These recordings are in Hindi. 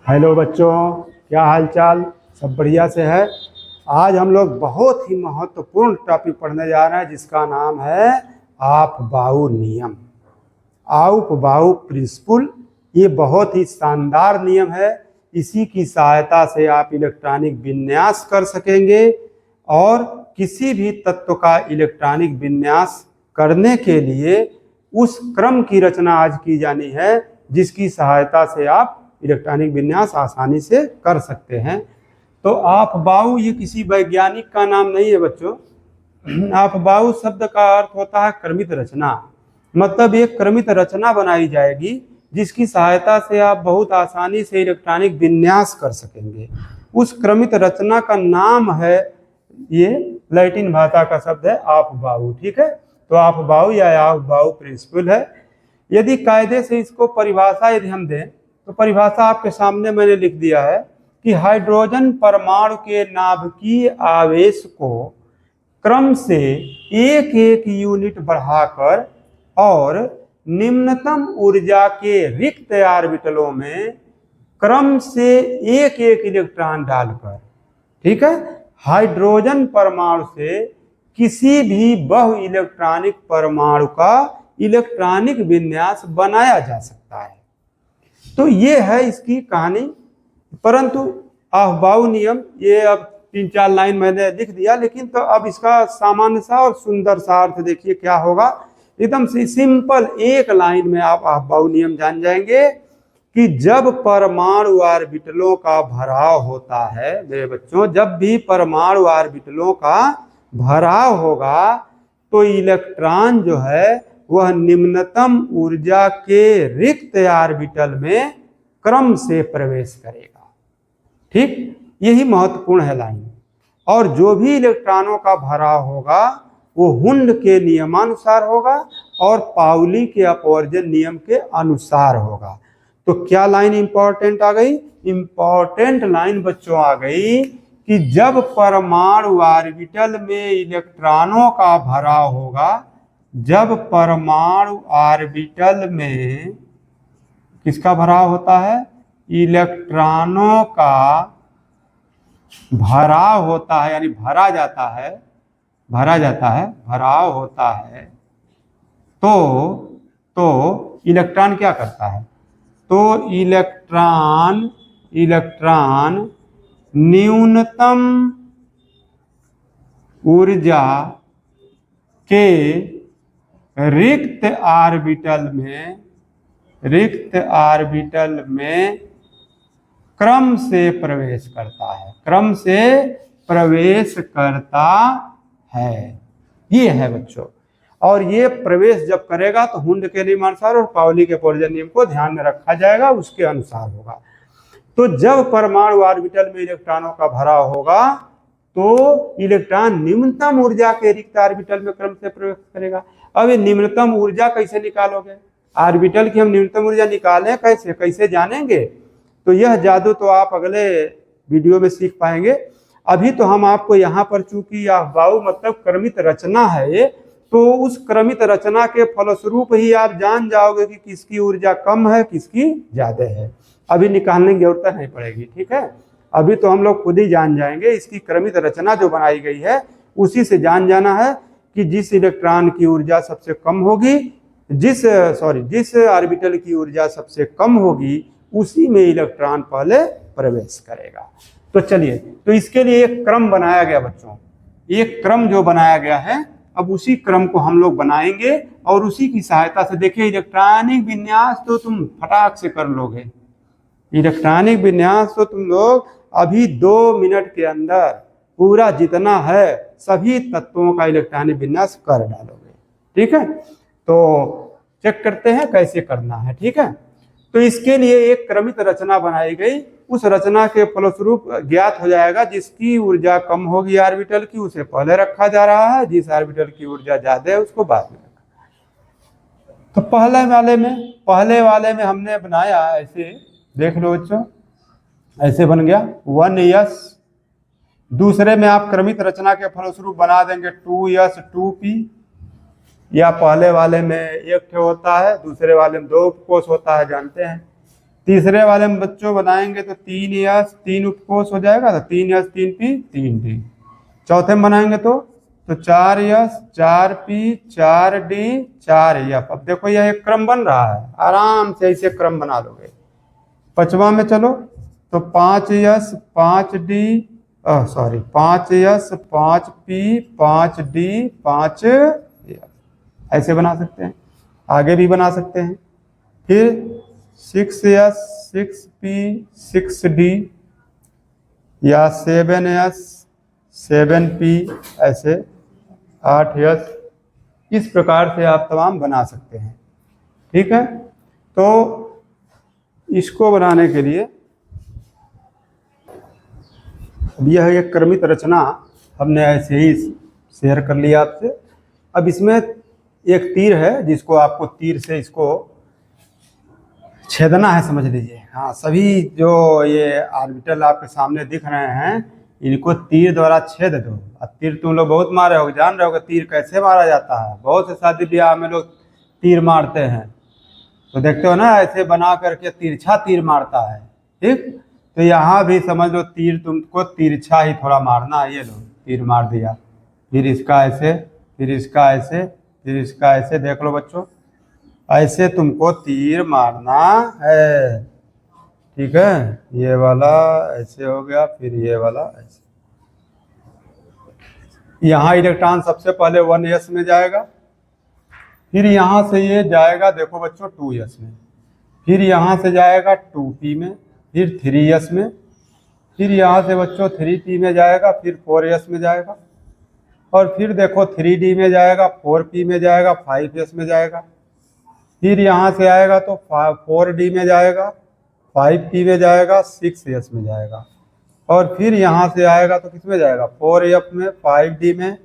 हेलो बच्चों, क्या हाल चाल? सब बढ़िया से है। आज हम लोग बहुत ही महत्वपूर्ण टॉपिक पढ़ने जा रहे हैं जिसका नाम है ऑफ-बाउ नियम। ऑफ-बाउ प्रिंसिपल। ये बहुत ही शानदार नियम है। इसी की सहायता से आप इलेक्ट्रॉनिक विन्यास कर सकेंगे और किसी भी तत्व का इलेक्ट्रॉनिक विन्यास करने के लिए उस क्रम की रचना आज की जानी है जिसकी सहायता से आप इलेक्ट्रॉनिक विन्यास आसानी से कर सकते हैं। तो ऑफ-बाउ ये किसी वैज्ञानिक का नाम नहीं है बच्चों। ऑफ-बाउ शब्द का अर्थ होता है क्रमित रचना। मतलब एक क्रमित रचना बनाई जाएगी जिसकी सहायता से आप बहुत आसानी से इलेक्ट्रॉनिक विन्यास कर सकेंगे। उस क्रमित रचना का नाम है, ये लैटिन भाषा का शब्द है ऑफ-बाउ। ठीक है, तो ऑफ-बाउ या ऑफ-बाउ प्रिंसिपल है। यदि कायदे से इसको परिभाषा यदि हम दें तो परिभाषा आपके सामने मैंने लिख दिया है कि हाइड्रोजन परमाणु के नाभिकीय आवेश को क्रम से एक एक यूनिट बढ़ाकर और निम्नतम ऊर्जा के रिक्त ऑर्बिटलों में क्रम से एक एक इलेक्ट्रॉन डालकर, ठीक है, हाइड्रोजन परमाणु से किसी भी बहु इलेक्ट्रॉनिक परमाणु का इलेक्ट्रॉनिक विन्यास बनाया जा सकता है। तो ये है इसकी कहानी। परंतु ऑफ-बाउ नियम ये अब 3-4 लाइन मैंने लिख दिया, लेकिन तो अब इसका सामान्य सा और सुंदर सा अर्थ देखिए क्या होगा। एकदम से सिंपल एक लाइन में आप ऑफ-बाउ नियम जान जाएंगे कि जब परमाणु ऑर्बिटलों का भराव होता है, मेरे बच्चों, जब भी परमाणु ऑर्बिटलों का भराव होगा तो इलेक्ट्रॉन जो है वह निम्नतम ऊर्जा के रिक्त ऑर्बिटल में क्रम से प्रवेश करेगा। ठीक, यही महत्वपूर्ण है लाइन। और जो भी इलेक्ट्रॉनों का भराव होगा वो हुंड के नियमानुसार होगा और पाउली के अपवर्जन नियम के अनुसार होगा। तो क्या लाइन इंपॉर्टेंट आ गई? इंपॉर्टेंट लाइन बच्चों आ गई कि जब परमाणु ऑर्बिटल में इलेक्ट्रॉनों का भराव होगा, जब परमाणु ऑर्बिटल में किसका भराव होता है? इलेक्ट्रॉनों का भराव होता है, यानी भरा जाता है, भराव होता है, तो इलेक्ट्रॉन क्या करता है? तो इलेक्ट्रॉन न्यूनतम ऊर्जा के रिक्त ऑर्बिटल में क्रम से प्रवेश करता है। ये है बच्चों। और ये प्रवेश जब करेगा तो हुंड के नियमानुसार और पाउली के अपवर्जन नियम को ध्यान में रखा जाएगा, उसके अनुसार होगा। तो जब परमाणु ऑर्बिटल में इलेक्ट्रॉनों का भराव होगा तो इलेक्ट्रॉन निम्नतम ऊर्जा के रिक्त ऑर्बिटल में क्रम से प्रवेश करेगा। अब ये निम्नतम ऊर्जा कैसे निकालोगे? ऑर्बिटल की हम निम्नतम ऊर्जा निकालें कैसे जानेंगे? तो यह जादू तो आप अगले वीडियो में सीख पाएंगे। अभी तो हम आपको यहाँ पर, चूंकि ऑफ-बाउ मतलब क्रमित रचना है, तो उस क्रमित रचना के फलस्वरूप ही आप जान जाओगे कि किसकी ऊर्जा कम है, किसकी ज्यादा है। अभी निकालने की जरूरत नहीं पड़ेगी। ठीक है, अभी तो हम लोग खुद ही जान जाएंगे। इसकी क्रमित रचना जो बनाई गई है उसी से जान जाना है कि जिस इलेक्ट्रॉन की ऊर्जा सबसे कम होगी, जिस ऑर्बिटल की ऊर्जा सबसे कम होगी, उसी में इलेक्ट्रॉन पहले प्रवेश करेगा। तो चलिए, तो इसके लिए एक क्रम बनाया गया बच्चों। एक क्रम जो बनाया गया है, अब उसी क्रम को हम लोग बनाएंगे और उसी की सहायता से, देखिए, इलेक्ट्रॉनिक विन्यास तो तुम फटाक से कर लोगे। इलेक्ट्रॉनिक विन्यास तो तुम लोग अभी 2 मिनट के अंदर पूरा जितना है सभी तत्वों का इलेक्ट्रॉनिक विन्यास कर डालोगे। ठीक है, तो चेक करते हैं कैसे करना है। ठीक है, तो इसके लिए एक क्रमित रचना बनाई गई। उस रचना के फलस्वरूप ज्ञात हो जाएगा जिसकी ऊर्जा कम होगी ऑर्बिटल की, उसे पहले रखा जा रहा है, जिस ऑर्बिटल की ऊर्जा ज्यादा है उसको बाद में रखा। तो पहले वाले में हमने बनाया ऐसे, देख लो बच्चों, ऐसे बन गया 1s। दूसरे में आप क्रमित रचना के फलस्वरूप बना देंगे 2s 2p, या पहले वाले में एक ठे होता है, दूसरे वाले में 2 कोष होता है, जानते हैं। तीसरे वाले में बच्चों बनाएंगे तो 3 3 उपकोष हो जाएगा, तो 3 3 P 3D। चौथे में बनाएंगे तो 4 4 P 4D 4F। अब देखो यह एक क्रम बन रहा है, आराम से ऐसे क्रम बना लोगे। पांचवा में चलो तो 5 5D 5 5P 5D 5F, ऐसे बना सकते हैं। आगे भी बना सकते हैं। फिर 6 6P 6D या 7 7P ऐसे 8 इस प्रकार से आप तमाम बना सकते हैं। ठीक है, तो इसको बनाने के लिए अब यह एक क्रमित रचना हमने ऐसे ही शेयर कर लिया आपसे। अब इसमें एक तीर है जिसको आपको तीर से इसको छेदना है, समझ लीजिए। हाँ, सभी जो ये ऑर्बिटल आपके सामने दिख रहे हैं इनको तीर द्वारा छेद दो। अब तीर तुम लोग बहुत मारे हो, जान रहे हो कि तीर कैसे मारा जाता है। बहुत से शादी ब्याह में लोग तीर मारते हैं, तो देखते हो ना, ऐसे बना करके तिरछा तीर मारता है। ठीक, तो यहाँ भी समझ लो तीर तुमको तिरछा ही थोड़ा मारना है। ये लो तीर मार दिया, फिर इसका ऐसे, फिर इसका ऐसे, फिर इसका ऐसे। देख लो बच्चों, ऐसे तुमको तीर मारना है। ठीक है, ये वाला ऐसे हो गया, फिर ये वाला ऐसे। यहाँ इलेक्ट्रॉन सबसे पहले 1s में जाएगा, फिर यहाँ से ये जाएगा देखो बच्चों 2s में, फिर यहाँ से जाएगा 2p में, फिर 3s में, फिर यहाँ से बच्चों 3p में जाएगा, फिर 4s में जाएगा, और फिर देखो 3d में जाएगा, 4p में जाएगा, 5s में जाएगा, फिर यहाँ से आएगा तो 4d में जाएगा, 5p में जाएगा, 6s में जाएगा, और फिर यहाँ से आएगा तो किस में जाएगा, 4f में, 5d में,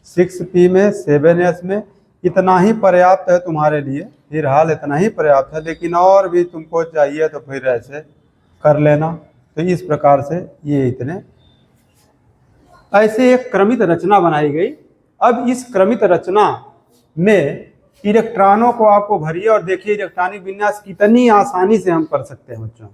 6p में, 7s में। इतना ही पर्याप्त है तुम्हारे लिए, फिलहाल इतना ही पर्याप्त है, लेकिन और भी तुमको चाहिए तो फिर ऐसे कर लेना। तो इस प्रकार से ये इतने ऐसे एक क्रमित रचना बनाई गई। अब इस क्रमित रचना में इलेक्ट्रॉनों को आपको भरिए और देखिए इलेक्ट्रॉनिक विन्यास कितनी आसानी से हम कर सकते हैं बच्चों,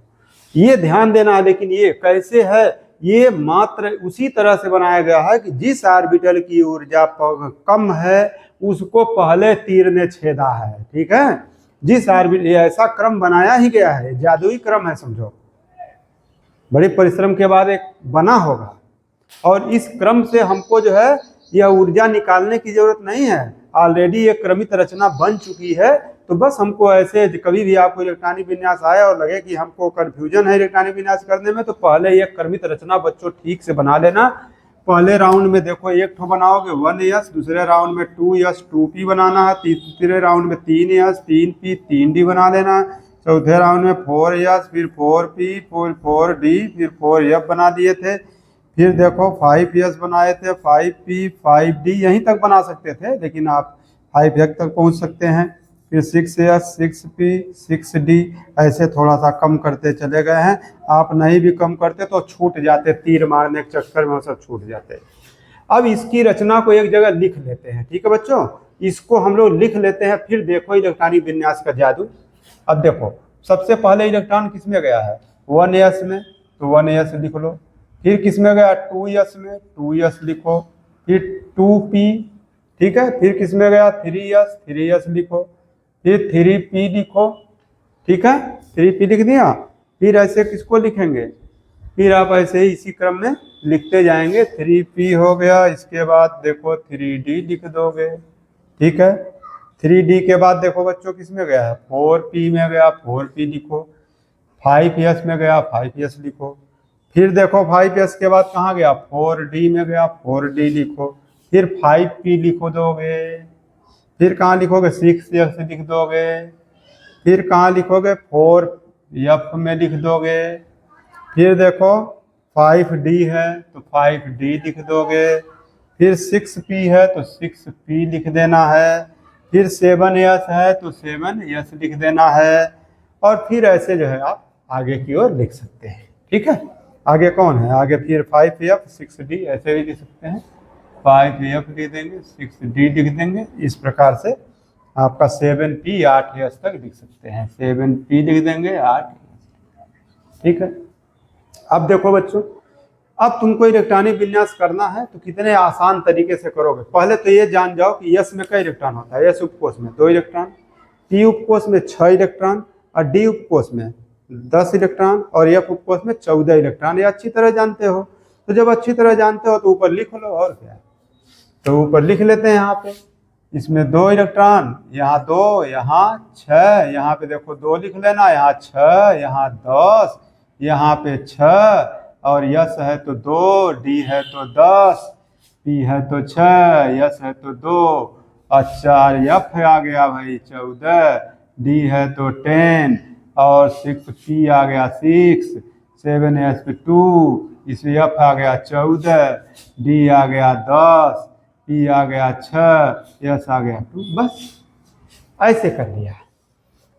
ये ध्यान देना है। लेकिन ये कैसे है, ये मात्र उसी तरह से बनाया गया है कि जिस ऑर्बिटल की ऊर्जा कम है उसको पहले तीर ने छेदा है। ठीक है, जिस ऑर्बिटल, ऐसा क्रम बनाया ही गया है, जादुई क्रम है समझो, बड़े परिश्रम के बाद एक बना होगा। और इस क्रम से हमको जो है यह ऊर्जा निकालने की जरूरत नहीं है, ऑलरेडी एक क्रमित रचना बन चुकी है। तो बस हमको ऐसे कभी भी आपको इलेक्ट्रॉनिक विन्यास आए और लगे कि हमको कंफ्यूजन है इलेक्ट्रॉनिक विन्यास करने में, तो पहले ये क्रमित रचना बच्चों ठीक से बना लेना। पहले राउंड में देखो एक ठो बनाओगे 1s, दूसरे राउंड में 2s 2p बनाना है, तीसरे राउंड में 3s 3p 3d बना लेना, चौथे राउंड में 4s, फिर 4p, फिर 4d, फिर 4f बना दिए थे। फिर देखो 5s बनाए थे, 5p 5d यहीं तक बना सकते थे, लेकिन आप 5f तक पहुंच सकते हैं। फिर 6s 6p 6d ऐसे थोड़ा सा कम करते चले गए हैं। आप नहीं भी कम करते तो छूट जाते, तीर मारने के चक्कर में वो सब छूट जाते। अब इसकी रचना को एक जगह लिख लेते हैं। ठीक है बच्चों, इसको हम लोग लिख लेते हैं, फिर देखो इलेक्ट्रॉनिक विन्यास का जादू। अब देखो सबसे पहले इलेक्ट्रॉन किस में गया है, 1s में, तो 1s लिख लो। फिर किस में गया, 2s में, 2s लिखो। फिर 2p, ठीक है, फिर किस में गया, 3s, 3s लिखो। फिर 3p लिखो, ठीक है, 3p लिख दिया। फिर ऐसे किसको लिखेंगे, फिर आप ऐसे ही इसी क्रम में लिखते जाएंगे। 3p हो गया, इसके बाद देखो 3d लिख दोगे। ठीक है, 3d के बाद देखो बच्चों किस में गया है, 4p में गया, 4p लिखो। 5s में गया, 5s लिखो। फिर देखो 5s के बाद कहाँ गया, 4d में गया, 4d लिखो। फिर 5p लिखो दोगे। फिर कहाँ लिखोगे, 6s लिख दोगे। फिर कहाँ लिखोगे, 4f में लिख दोगे। फिर देखो 5d है तो 5d लिख दोगे। फिर 6p है तो 6p लिख देना है। फिर 7s है तो 7s लिख देना है। और फिर ऐसे जो है आप आगे की ओर लिख सकते हैं। ठीक है, आगे कौन है, आगे फिर 5f 6d ऐसे भी लिख सकते हैं, 5f लिख देंगे, 6d लिख देंगे। इस प्रकार से आपका 7p 8s तक लिख सकते हैं, 7p लिख देंगे, 8 ठीक है। अब देखो बच्चों, अब तुमको इलेक्ट्रॉनिक विन्यास करना है तो कितने आसान तरीके से करोगे। पहले तो ये जान जाओ कि यस में कई इलेक्ट्रॉन होता है। यस उपकोष में 2 इलेक्ट्रॉन, पी उपकोष में 6 इलेक्ट्रॉन और डी उपकोष में 10 इलेक्ट्रॉन और एफ उपकोष में 14 इलेक्ट्रॉन। ये अच्छी तरह जानते हो। तो जब अच्छी तरह जानते हो तो ऊपर लिख लो, और क्या है। तो ऊपर लिख लेते हैं। यहाँ पे इसमें 2 इलेक्ट्रॉन, यहाँ 2, यहाँ 6, यहाँ पे देखो 2 लिख लेना, यहाँ 6, यहाँ 10, यहाँ पे 6, और यस है तो 2, डी है तो 10, पी है तो 6, यस है तो 2, अच्छा एफ आ गया भाई 14, डी है तो 10 और 6 पी आ गया 6, 7 एस पे 2, इसमें एफ आ गया 14, डी आ गया 10, पी आ गया 6, यस आ गया 2। बस ऐसे कर लिया।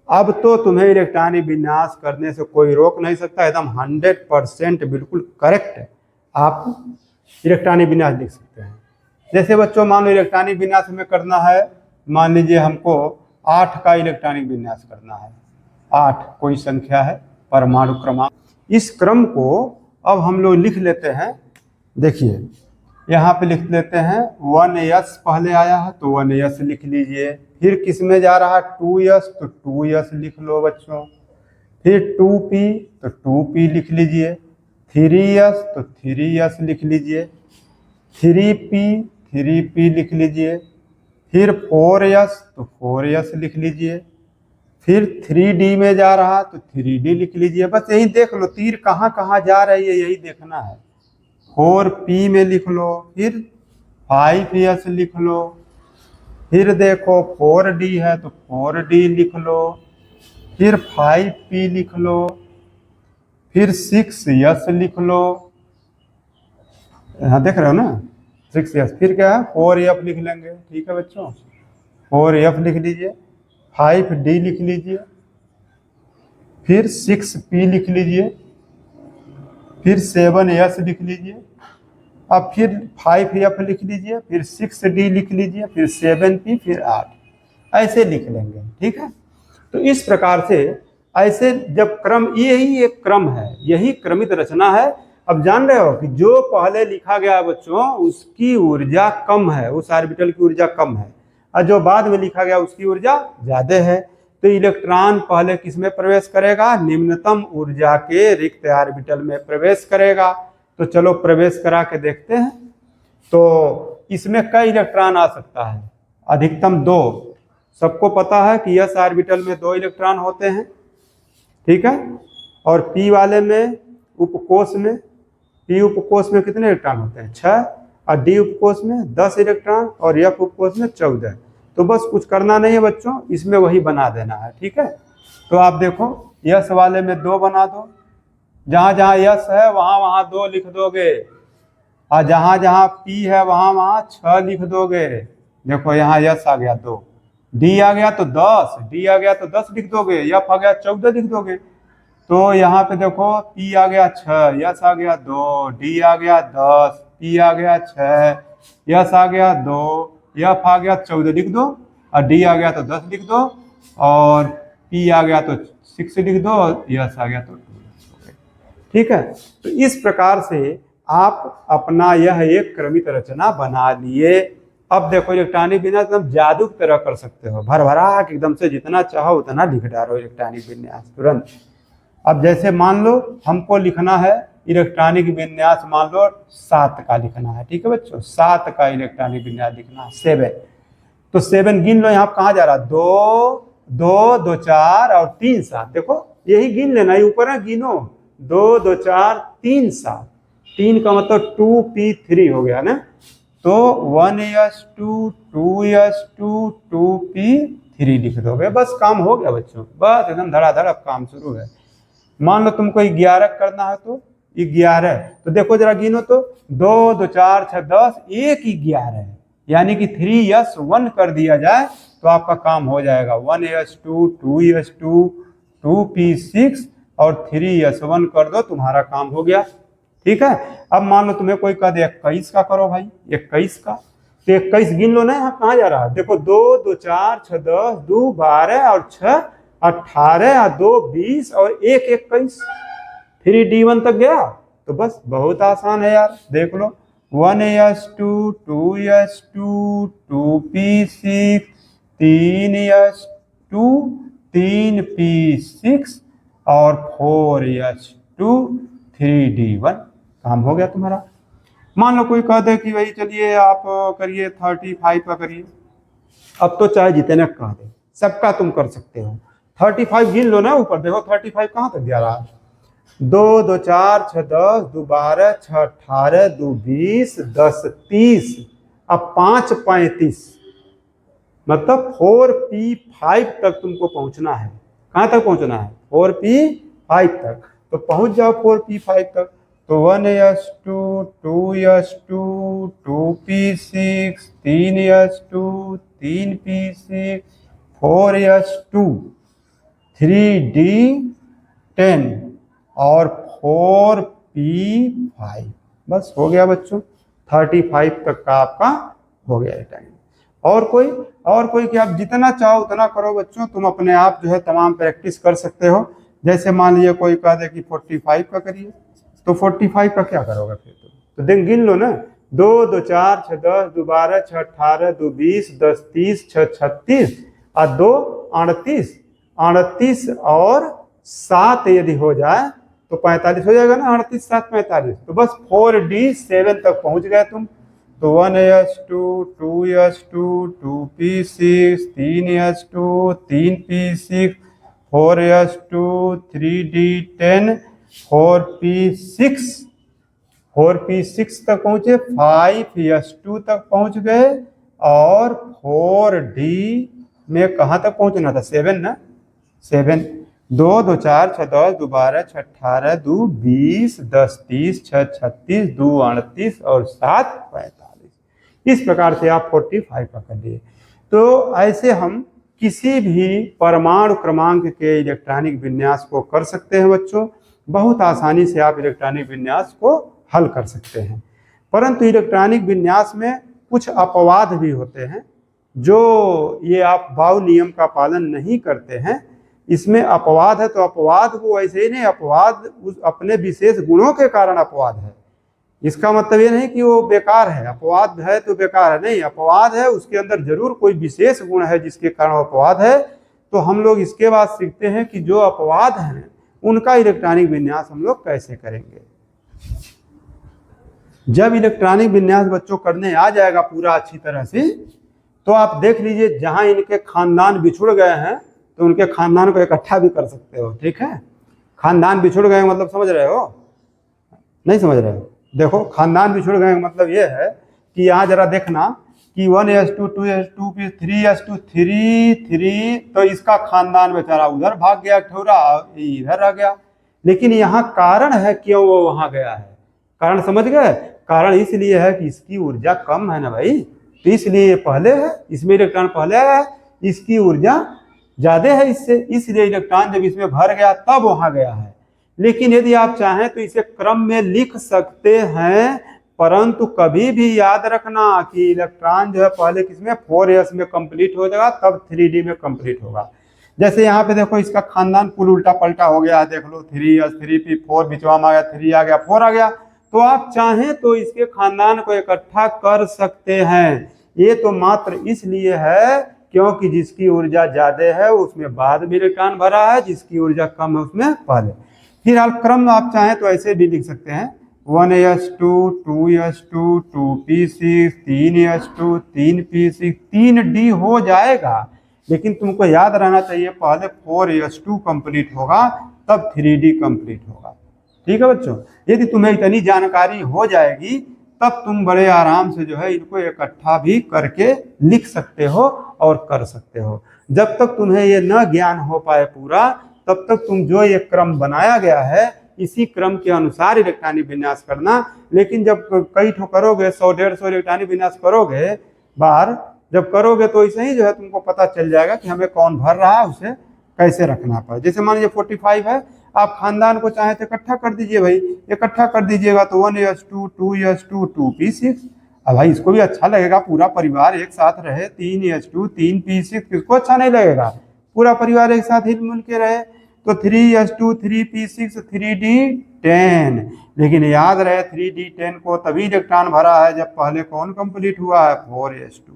अब तो तुम्हें इलेक्ट्रॉनिक विन्यास करने से कोई रोक नहीं सकता। एकदम 100% बिल्कुल करेक्ट है। आप इलेक्ट्रॉनिक विन्यास लिख सकते हैं। जैसे बच्चों मान लो इलेक्ट्रॉनिक विन्यास हमें करना है, मान लीजिए हमको 8 का इलेक्ट्रॉनिक विन्यास करना है। 8 कोई संख्या है, परमाणु क्रमांक। इस क्रम को अब हम लोग लिख लेते हैं। देखिए यहाँ पे लिख लेते हैं 1s पहले आया है तो 1s लिख लीजिए। फिर किस में जा रहा है 2s तो 2s लिख लो बच्चों। फिर 2p तो 2p लिख लीजिए। 3s तो 3s लिख लीजिए। 3p लिख लीजिए। फिर 4s तो 4s लिख लीजिए। फिर 3d में जा रहा तो 3d लिख लीजिए। बस यही देख लो तीर कहाँ कहाँ जा रही है, यही देखना है। 4p में लिख लो। फिर 5s लिख लो। फिर देखो 4d है तो 4d लिख लो। फिर 5p लिख लो। फिर 6s लिख लो। यहाँ देख रहे हो ना 6s। फिर क्या है 4f लिख लेंगे। ठीक है बच्चों, 4f लिख लीजिए। 5d लिख लीजिए। फिर 6p लिख लीजिए। फिर 7s लिख लीजिए। अब फिर 5f लिख लीजिए। फिर 6d लिख लीजिए। फिर 7p, फिर 8, ऐसे लिख लेंगे। ठीक है। तो इस प्रकार से ऐसे जब क्रम, यही एक क्रम है, यही क्रमित रचना है। अब जान रहे हो कि जो पहले लिखा गया बच्चों उसकी ऊर्जा कम है, उस ऑर्बिटल की ऊर्जा कम है, और जो बाद में लिखा गया उसकी ऊर्जा ज्यादा है। तो इलेक्ट्रॉन पहले किस में प्रवेश करेगा, निम्नतम ऊर्जा के रिक्त ऑर्बिटल में प्रवेश करेगा। तो चलो प्रवेश करा के देखते हैं। तो इसमें कई इलेक्ट्रॉन आ सकता है, अधिकतम 2। सबको पता है कि एस ऑर्बिटल में 2 इलेक्ट्रॉन होते हैं। ठीक है। और पी वाले में उपकोष में, पी उपकोष में कितने इलेक्ट्रॉन होते हैं 6, और डी उपकोष में 10 इलेक्ट्रॉन और एफ उपकोष में 14। तो बस कुछ करना नहीं है बच्चों, इसमें वही बना देना है। ठीक है। तो आप देखो यस वाले में 2 बना दो। जहाँ जहाँ यस है वहाँ वहाँ 2 लिख दोगे, और जहाँ जहाँ पी है वहाँ वहाँ 6 लिख दोगे। देखो यहाँ यस आ गया 2, डी आ गया तो 10, डी आ गया तो 10 लिख दोगे, एफ आ गया 14 लिख दोगे। तो यहाँ पे देखो पी आ गया 6, यस आ गया 2, डी आ गया 10, पी आ गया 6, यस आ गया 2, एफ आ गया 14 लिख दो, और डी आ गया तो 10 लिख दो, और पी आ गया तो 6 लिख दो, यस आ गया तो 2। ठीक है। तो इस प्रकार से आप अपना यह एक क्रमित रचना बना लिए। अब देखो इलेक्ट्रॉनिक विन्यास एकदम जादू की तरह कर सकते हो, भर भरा के एकदम से जितना चाहो उतना लिख डालो इलेक्ट्रॉनिक विन्यास तुरंत। अब जैसे मान लो हमको लिखना है इलेक्ट्रॉनिक विन्यास, मान लो 7 का लिखना है। ठीक है बच्चों, 7 का इलेक्ट्रॉनिक विन्यास लिखना है, 7। तो 7 गिन लो, यहाँ कहाँ जा रहा, 2 2 2 4 और 3 7। देखो यही गिन लेना, ये ऊपर है गिनो, 2 2 4 3 7। 3 का मतलब 2p3 हो गया ना। तो 1s2 2s2 2p3 लिख दोगे, बस काम हो गया बच्चों। बस एकदम धड़ाधड़ अब काम शुरू है। मान लो तुमको 11 करना है तो 11। तो देखो जरा गिनो तो 2 2 4 6 10, एक 11 है, यानी कि 3s1 कर दिया जाए तो आपका काम हो जाएगा। 1s2 2s2 2p6 और 3s1 कर दो, तुम्हारा काम हो गया। ठीक है। अब मान लो तुम्हें कोई कह दे 21 का करो भाई, 21 का, तो 21 गिन लो ना, यहाँ कहाँ जा रहा है। देखो 2 2 4 6 10 2 12 और 6 18 और 2 20 और 1 21। 3D1 तक गया। तो बस बहुत आसान है यार, देख लो 1s2 2s2 2p6 3s2 3p6 और 4s2 3d1। काम हो गया तुम्हारा। मान लो कोई कह दे कि भाई चलिए आप करिए 35 का करिए, अब तो चाहे जितने कह दे सबका तुम कर सकते हो। 35 गिन लो ना, ऊपर देखो 35 कहाँ तक जा रहा है। 2 2 4 6 10 2 12 6 18 2 20 10 30 अब 5 35, मतलब 4p5 तक तुमको पहुंचना है। कहाँ तक पहुंचना है? 4p5 तक। तो पहुंच जाओ 4p5 तक। तो 1s2 2s2 2p6 3s2 3p6 4s2 3d10 और 4p5। बस हो गया बच्चों, 35 तक का आपका हो गया टाइम। और कोई कि आप जितना चाहो उतना करो बच्चों, तुम अपने आप जो है तमाम प्रैक्टिस कर सकते हो। जैसे मान लीजिए कोई कह दे कि 45 का करिए, तो 45 का क्या करोगे फिर तुम? तो दिन गिन लो ना, 2 2 4 6 10 2 12 6 18 2 20 10 30 6 36 और 2 38 38 और 7 यदि हो जाए तो 45 हो जाएगा ना। 38 7 45। तो बस 4d7 तक पहुंच गए तुम। तो 1s2 2s2 2p6 3s2 3p6 4s2 3d10 4p6 तक पहुंचे, 5s2 तक पहुंच गए और 4d में कहाँ तक पहुंचना था? 7 ना, 7। 2 2 4 6 10 2 12 6 18 2 20 10 30 6 36 2 38 और 7 45। इस प्रकार से आप 45 का कर लिए। तो ऐसे हम किसी भी परमाणु क्रमांक के इलेक्ट्रॉनिक विन्यास को कर सकते हैं बच्चों। बहुत आसानी से आप इलेक्ट्रॉनिक विन्यास को हल कर सकते हैं। परंतु इलेक्ट्रॉनिक विन्यास में कुछ अपवाद भी होते हैं, जो ये आप बाउ नियम का पालन नहीं करते हैं। इसमें अपवाद है, तो अपवाद को ऐसे ही नहीं, अपवाद उस अपने विशेष गुणों के कारण अपवाद है। इसका मतलब ये नहीं कि वो बेकार है, अपवाद है तो बेकार है, नहीं, अपवाद है उसके अंदर जरूर कोई विशेष गुण है जिसके कारण अपवाद है। तो हम लोग इसके बाद सीखते हैं कि जो अपवाद हैं उनका इलेक्ट्रॉनिक विन्यास हम लोग कैसे करेंगे। जब इलेक्ट्रॉनिक विन्यास बच्चों करने आ जाएगा पूरा अच्छी तरह से, तो आप देख लीजिए जहां इनके खानदान बिछुड़ गए हैं तो उनके खानदान को इकट्ठा भी कर सकते हो। ठीक है, खानदान बिछुड़ गए मतलब समझ रहे हो? नहीं समझ रहे हो? देखो खानदान बिछुड़ गए मतलब ये है कि यहाँ जरा देखना कि 1s2 2s2 3s2 3 तो इसका खानदान बेचारा उधर भाग गया, ठौरा इधर रह गया। लेकिन यहाँ कारण है क्यों वो वहां गया है। कारण समझ गए? कारण इसलिए है कि इसकी ऊर्जा कम है ना भाई, तो इसलिए ये पहले है, इसमें इलेक्ट्रॉन पहले है, इसकी ऊर्जा ज्यादा है इससे, इसलिए इलेक्ट्रॉन जब इसमें भर गया तब वहां गया है। लेकिन यदि आप चाहें तो इसे क्रम में लिख सकते हैं, परंतु कभी भी याद रखना कि इलेक्ट्रॉन जो है पहले किसमें 4s में कंप्लीट हो जाएगा, तब 3d में कंप्लीट होगा। जैसे यहाँ पे देखो इसका खानदान कुल उल्टा पलटा हो गया है, देख लो 3s 3p4 बिचवा में आ गया, 3 आ गया 4 आ गया। तो आप चाहें तो इसके खानदान को इकट्ठा कर सकते हैं। ये तो मात्र इसलिए है क्योंकि जिसकी ऊर्जा ज्यादा है उसमें बाद में इलेक्ट्रॉन भरा है, जिसकी ऊर्जा कम है उसमें पहले। फिलहाल क्रम आप चाहें तो ऐसे भी लिख सकते हैं 1s2 2s2 2p6 3s2 3p6 3d हो जाएगा। लेकिन तुमको याद रहना चाहिए पहले 4s2 कंप्लीट होगा तब 3d कंप्लीट होगा। ठीक है बच्चों, यदि तुम्हें इतनी जानकारी हो जाएगी तब तुम बड़े आराम से जो है इनको इकट्ठा भी करके लिख सकते हो और कर सकते हो। जब तक तुम्हें ये न ज्ञान हो पाए पूरा, तब तक तुम जो ये क्रम बनाया गया है इसी क्रम के अनुसार इलेक्ट्रॉनिक विन्यास करना। लेकिन जब कई ठो करोगे, 100-150 इलेक्ट्रॉनिक विन्यास करोगे बार, जब करोगे तो ऐसे ही जो है तुमको पता चल जाएगा कि हमें कौन भर रहा है, उसे कैसे रखना पड़े। जैसे मान लीजिए 45 है, आप खानदान को चाहे तो इकट्ठा कर दीजिए भाई, इकट्ठा कर दीजिएगा तो 1s2 2s2 2p6। अब भाई इसको भी अच्छा लगेगा, पूरा परिवार एक साथ रहे, 3s2 3p6 किसको अच्छा नहीं लगेगा? पूरा परिवार एक साथ हिल मिल के रहे। तो 3s2 3p6 3d10। लेकिन याद रहे 3d10 को तभी इलेक्ट्रॉन भरा है जब पहले कौन कंप्लीट हुआ है, 4s2।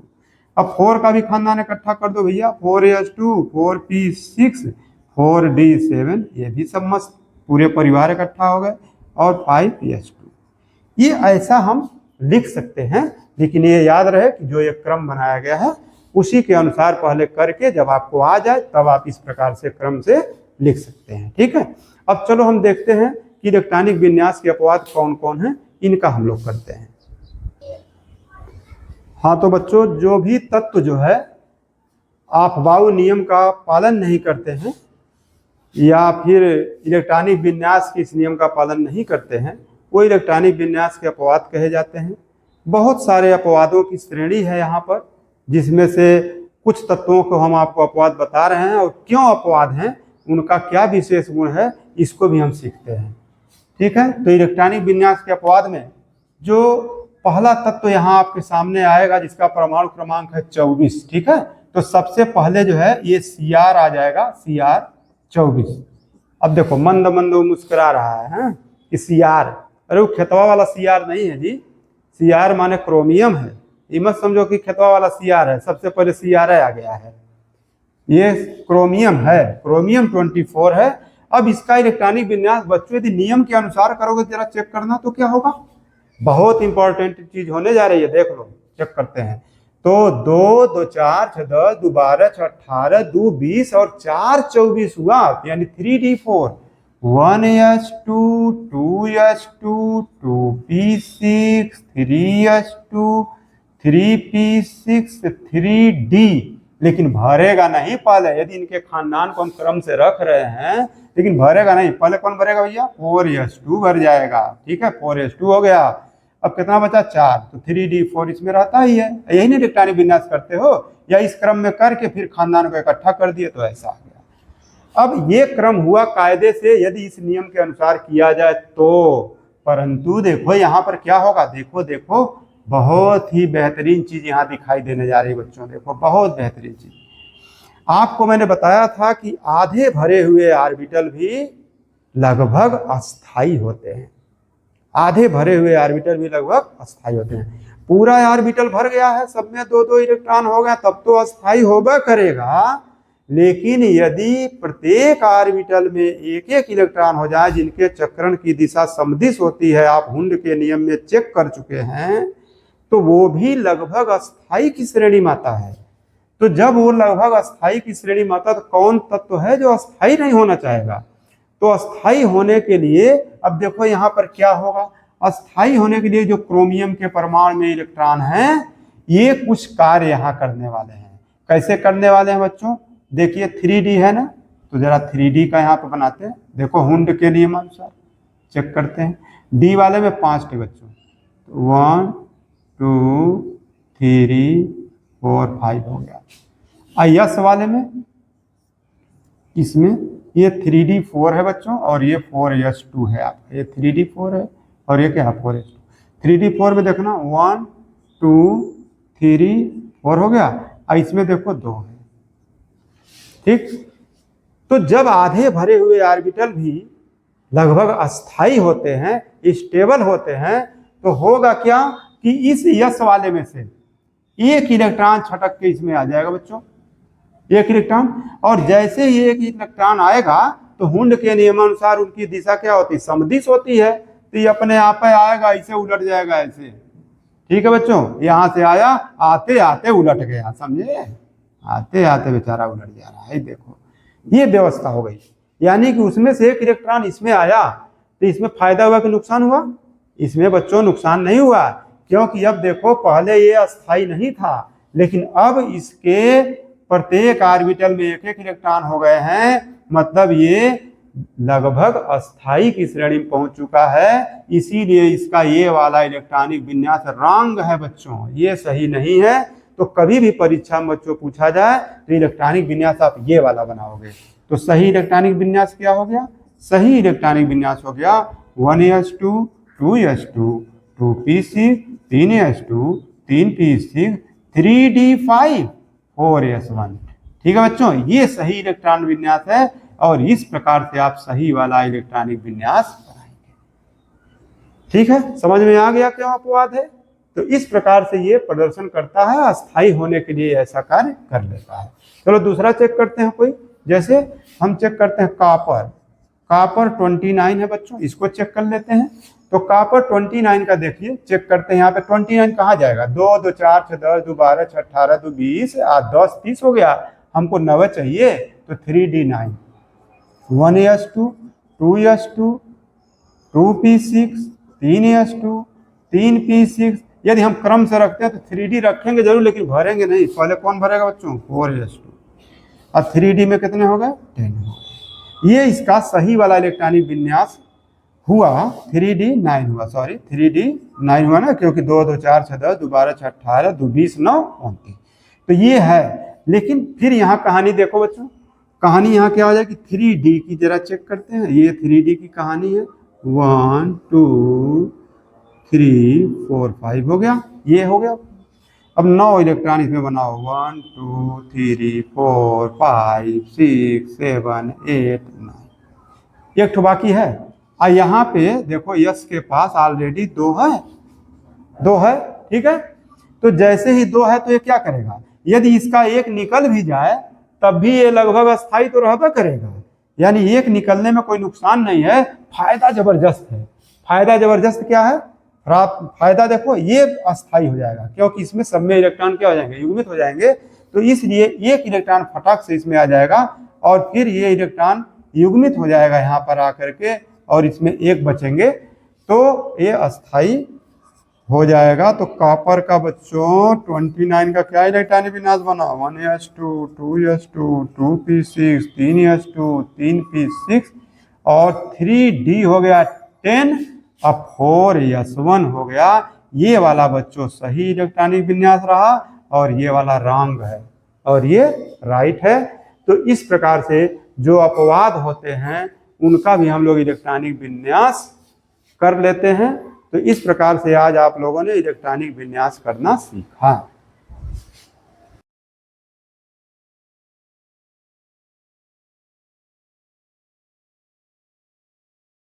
अब 4 का भी खानदान इकट्ठा कर दो भैया, 4s2 4p6 4d7, ये भी सब मस्त पूरे परिवार इकट्ठा हो गए, और 5s2। ये ऐसा हम लिख सकते हैं, लेकिन ये याद रहे कि जो ये क्रम बनाया गया है उसी के अनुसार पहले करके जब आपको आ जाए तब आप इस प्रकार से क्रम से लिख सकते हैं। ठीक है, अब चलो हम देखते हैं कि इलेक्ट्रॉनिक विन्यास के अपवाद कौन कौन हैं, इनका हम लोग करते हैं। हाँ तो बच्चों, जो भी तत्व जो है आपबाऊ नियम का पालन नहीं करते हैं या फिर इलेक्ट्रॉनिक विन्यास के इस नियम का पालन नहीं करते हैं, वो इलेक्ट्रॉनिक विन्यास के अपवाद कहे जाते हैं। बहुत सारे अपवादों की श्रेणी है यहाँ पर, जिसमें से कुछ तत्वों को हम आपको अपवाद बता रहे हैं और क्यों अपवाद हैं, उनका क्या विशेष गुण है, इसको भी हम सीखते हैं। ठीक है, तो इलेक्ट्रॉनिक विन्यास के अपवाद में जो पहला तत्व यहाँ आपके सामने आएगा जिसका परमाणु क्रमांक है 24। ठीक है, तो सबसे पहले जो है ये Cr आ जाएगा, Cr24। अब देखो मंद मंद मुस्कुरा रहा है कि Cr, अरे वो खेतवा वाला Cr नहीं है जी, Cr माने क्रोमियम है। ये मत समझो कि खेतवा वाला Cr है, सबसे पहले Cr आ गया है, ये क्रोमियम है, क्रोमियम 24 है। अब इसका इलेक्ट्रॉनिक विन्यास बच्चों यदि नियम के अनुसार करोगे जरा चेक करना तो क्या होगा, बहुत इंपॉर्टेंट चीज होने जा रही है, देख लो चेक करते हैं। तो 2 2 4 6 10 2 12 6 18 2 20 और 4 24 हुआ, यानी 3d4, 1s2 2s2 2p6 3s2 3p6 3d। लेकिन भरेगा नहीं पहले, यदि इनके खानदान को हम क्रम से रख रहे हैं, लेकिन भरेगा नहीं, पहले कौन भरेगा भैया, 4s2 भर जाएगा। ठीक है, 4s2 हो गया। अब कितना बचा, 4, तो 3d4 इसमें रहता ही है। यही नहीं इलेक्ट्रॉनिक विन्यास करते हो, या इस क्रम में करके फिर खानदान को इकट्ठा कर दिए तो ऐसा आ गया। अब ये क्रम हुआ कायदे से यदि इस नियम के अनुसार किया जाए तो, परंतु देखो यहाँ पर क्या होगा, देखो देखो बहुत ही बेहतरीन चीज यहाँ दिखाई देने जा रही है बच्चों, देखो बहुत बेहतरीन चीज। आपको मैंने बताया था कि आधे भरे हुए ऑर्बिटल भी लगभग अस्थाई होते हैं, आधे भरे हुए ऑर्बिटल भी लगभग अस्थाई होते हैं। पूरा ऑर्बिटल भर गया है, सब में 2-2 इलेक्ट्रॉन हो गया, तब तो अस्थाई होगा करेगा। लेकिन यदि प्रत्येक ऑर्बिटल में एक एक इलेक्ट्रॉन हो जाए जिनके चक्रण की दिशा समदिश होती है, आप हुंड के नियम में चेक कर चुके हैं, तो वो भी लगभग अस्थाई की श्रेणी में आता है। तो जब वो लगभग अस्थाई की श्रेणी में आता, तो कौन तत्व है जो अस्थाई नहीं होना चाहेगा? तो अस्थाई होने के लिए अब देखो यहाँ पर क्या होगा, अस्थाई होने के लिए जो क्रोमियम के परमाणु में इलेक्ट्रॉन हैं, ये कुछ कार्य यहाँ करने वाले हैं। कैसे करने वाले हैं बच्चों, देखिए 3D है ना, तो जरा 3D का यहाँ पे बनाते हैं। देखो हुंड के नियम अनुसार चेक करते हैं। डी वाले में 5 थे बच्चों, 1 2 3 4 5 हो गया। यस वाले में, इसमें ये 3d4 है बच्चों, और ये 4s2 है आपका, ये 3d4 है और ये क्या है 4s2। 3d4 में देखना 1 2 3 4 हो गया, और इसमें देखो 2 है। ठीक, तो जब आधे भरे हुए ऑर्बिटल भी लगभग अस्थाई होते हैं, स्टेबल होते हैं, तो होगा क्या कि इस यस वाले में से एक इलेक्ट्रॉन छटक के इसमें आ जाएगा बच्चों, एक इलेक्ट्रॉन। और जैसे ही एक इलेक्ट्रॉन आएगा तो हुंड के नियमानुसार उनकी दिशा क्या होती है, समदिश होती है, तो ये अपने आप पे आएगा, इसे उलट जाएगा ऐसे। ठीक है बच्चों, यहाँ से आया, आते आते उलट गया, समझे, आते आते बेचारा उलट जा रहा है। देखो ये व्यवस्था हो गई, यानी कि उसमें से एक इलेक्ट्रॉन इसमें आया तो इसमें फायदा हुआ कि नुकसान हुआ? इसमें बच्चों नुकसान नहीं हुआ, क्योंकि अब देखो पहले ये अस्थाई नहीं था, लेकिन अब इसके प्रत्येक ऑर्बिटल में एक एक इलेक्ट्रॉन हो गए हैं, मतलब ये लगभग अस्थाई की श्रेणी में पहुंच चुका है। इसीलिए इसका ये वाला इलेक्ट्रॉनिक विन्यास रॉन्ग है बच्चों, ये सही नहीं है। तो कभी भी परीक्षा में बच्चों पूछा जाए तो इलेक्ट्रॉनिक विन्यास आप ये वाला बनाओगे, तो सही इलेक्ट्रॉनिक विन्यास क्या हो गया, सही इलेक्ट्रॉनिक विन्यास हो गया 1s2 2s2 2p6 3s2 3p6 3d5 4s1। ठीक है बच्चों, ये सही इलेक्ट्रॉन विन्यास है। और इस प्रकार से आप सही वाला इलेक्ट्रॉनिक विन्यास बनाएंगे। ठीक है, समझ में आ गया क्यों अपवाद है? तो इस प्रकार से ये प्रदर्शन करता है, अस्थायी होने के लिए ऐसा कार्य कर लेता है। चलो दूसरा चेक करते हैं कोई, जैसे हम चेक करते हैं कॉपर 29 है बच्चों, इसको चेक कर लेते हैं। तो कॉपर 29 का देखिए चेक करते हैं। यहाँ पे 29 कहाँ जाएगा? 2 2 4 6 10 2 12 6 18 2 20 8 10 30 हो गया। हमको 90 चाहिए, तो 3D9 1s2 2s2 2p6 3s2 3p6। यदि हम क्रम से रखते हैं तो 3D रखेंगे जरूर, लेकिन भरेंगे नहीं। पहले कौन भरेगा बच्चों? 4s2। अब 3D में कितने हो गए? 10 हो गए। ये इसका सही वाला इलेक्ट्रॉनिक विन्यास हुआ। 3D9 हुआ, सॉरी 3D9 हुआ ना, क्योंकि 2 2 4 6 10 2 12 6 18 2 20 9 29। तो ये है। लेकिन फिर यहाँ कहानी देखो बच्चों, कहानी यहाँ क्या हो जाएगी? 3D की जरा चेक करते हैं। ये 3D की कहानी है। 1 2 3 4 5 हो गया, ये हो गया। अब 9 इलेक्ट्रॉन इसमें बनाओ। 1 2 3 4 5 6 7 8 9। एक ठो बाकी है। यहाँ पे देखो यस के पास ऑलरेडी 2 है। ठीक है, तो जैसे ही 2 है तो ये क्या करेगा? यदि इसका एक निकल भी जाए तब भी ये लगभग अस्थायी तो रहता करेगा, यानी एक निकलने में कोई नुकसान नहीं है। फायदा जबरदस्त है। फायदा जबरदस्त क्या है? फायदा देखो, ये अस्थायी हो जाएगा क्योंकि इसमें सब में इलेक्ट्रॉन क्या हो जाएंगे? युग्मित हो जाएंगे। तो इसलिए एक इलेक्ट्रॉन फटाक से इसमें आ जाएगा और फिर ये इलेक्ट्रॉन युग्मित हो जाएगा यहाँ पर आकर के, और इसमें एक बचेंगे, तो ये अस्थायी हो जाएगा। तो कॉपर का बच्चों 29 का क्या इलेक्ट्रॉनिक विन्यास बना? 1s2 2s2 2p6 3s2 3p6 और 3D हो गया 10। अब 4s1 हो गया। ये वाला बच्चों सही इलेक्ट्रॉनिक विन्यास रहा और ये वाला रॉन्ग है और ये राइट है। तो इस प्रकार से जो अपवाद होते हैं उनका भी हम लोग इलेक्ट्रॉनिक विन्यास कर लेते हैं। तो इस प्रकार से आज आप लोगों ने इलेक्ट्रॉनिक विन्यास करना सीखा।